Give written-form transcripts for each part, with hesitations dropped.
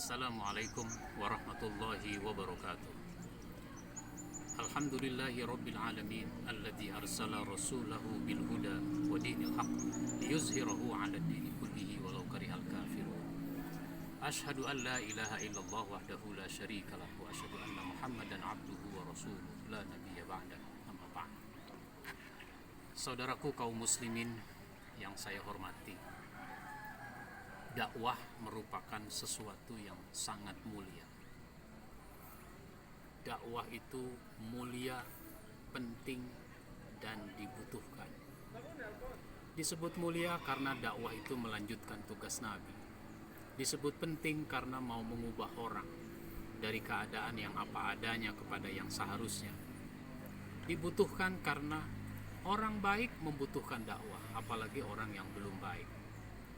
Assalamualaikum warahmatullahi wabarakatuh. Alhamdulillahi rabbil alamin alladzi arsala rasulahu bil huda wa dinil haq liyuzhirahu 'ala ad-dini kullihi walau karihal kafirun. Asyhadu an la ilaha illallah wahdahu la syarikalah wa asyhadu anna Muhammadan 'abduhu wa rasuluhu la nabiyya ba'da. Amma ba'd. Saudaraku kaum muslimin yang saya hormati, dakwah merupakan sesuatu yang sangat mulia. Dakwah itu mulia, penting, dan dibutuhkan. Disebut mulia karena dakwah itu melanjutkan tugas Nabi. Disebut penting karena mau mengubah orang dari keadaan yang apa adanya kepada yang seharusnya. Dibutuhkan karena orang baik membutuhkan dakwah, apalagi orang yang belum baik.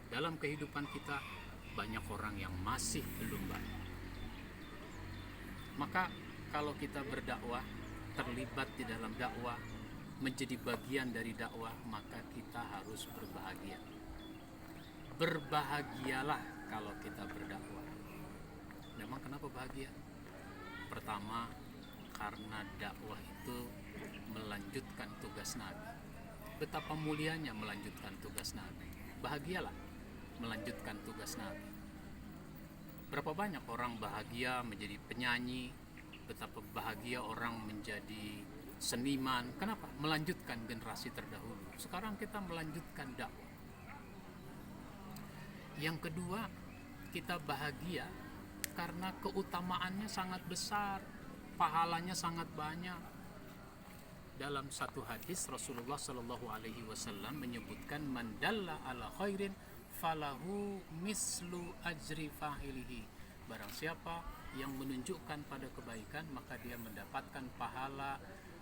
Dalam kehidupan kita banyak orang yang masih belum baik. Maka kalau kita berdakwah, terlibat di dalam dakwah, menjadi bagian dari dakwah, maka kita harus berbahagia. Berbahagialah kalau kita berdakwah. Memang kenapa bahagia? Pertama, karena dakwah itu melanjutkan tugas Nabi. Betapa mulianya melanjutkan tugas Nabi. Bahagialah melanjutkan tugas Nabi. Berapa banyak orang bahagia menjadi penyanyi, betapa bahagia orang menjadi seniman. Kenapa? Melanjutkan generasi terdahulu. Sekarang kita melanjutkan dakwah. Yang kedua, kita bahagia karena keutamaannya sangat besar, pahalanya sangat banyak. Dalam satu hadis Rasulullah Shallallahu Alaihi Wasallam menyebutkan, man dalla ala khairin falahu mislu ajri fa'ilihi. Barang siapa yang menunjukkan pada kebaikan, maka dia mendapatkan pahala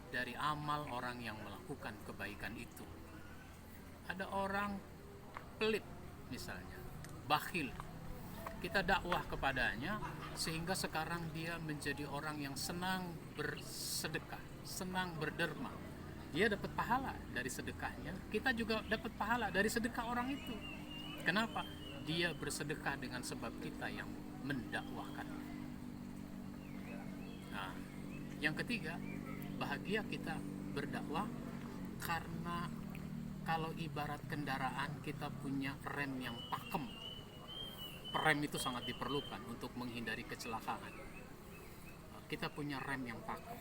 dari amal orang yang melakukan kebaikan itu. Ada orang pelit misalnya, bakhil, kita dakwah kepadanya sehingga sekarang dia menjadi orang yang senang bersedekah, senang berderma. Dia dapat pahala dari sedekahnya, kita juga dapat pahala dari sedekah orang itu. Kenapa? Dia bersedekah dengan sebab kita yang mendakwahkan. Nah, yang ketiga, bahagia kita berdakwah karena kalau ibarat kendaraan kita punya rem yang pakem. Rem itu sangat diperlukan untuk menghindari kecelakaan. Kita punya rem yang pakem.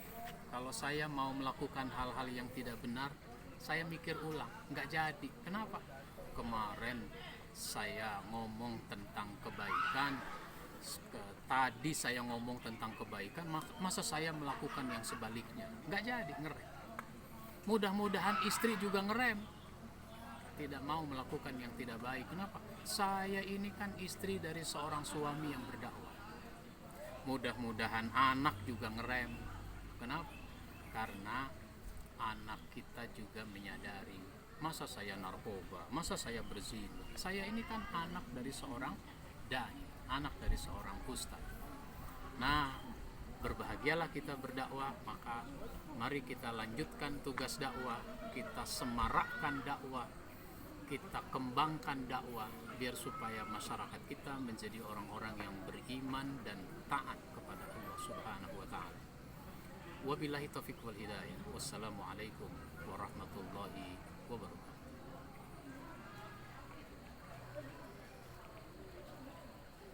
Kalau saya mau melakukan hal-hal yang tidak benar, saya mikir ulang, nggak jadi. Kenapa? Kemarin saya ngomong tentang kebaikan, tadi saya ngomong tentang kebaikan, masa saya melakukan yang sebaliknya? Nggak jadi, ngerem. Mudah-mudahan istri juga ngerem, tidak mau melakukan yang tidak baik. Kenapa? Saya ini kan istri dari seorang suami yang berdakwah. Mudah-mudahan anak juga ngerem. Kenapa? Karena anak kita juga menyadari, masa saya narkoba, masa saya berzina. Saya ini kan anak dari seorang dai, anak dari seorang ustaz. Nah, berbahagialah kita berdakwah. Maka mari kita lanjutkan tugas dakwah, kita semarakkan dakwah, kita kembangkan dakwah, biar supaya masyarakat kita menjadi orang-orang yang beriman dan taat kepada Allah Subhanahu wa ta'ala. Wabillahi taufiq wal hidayah. Wassalamualaikum warahmatullahi wabarakatuh.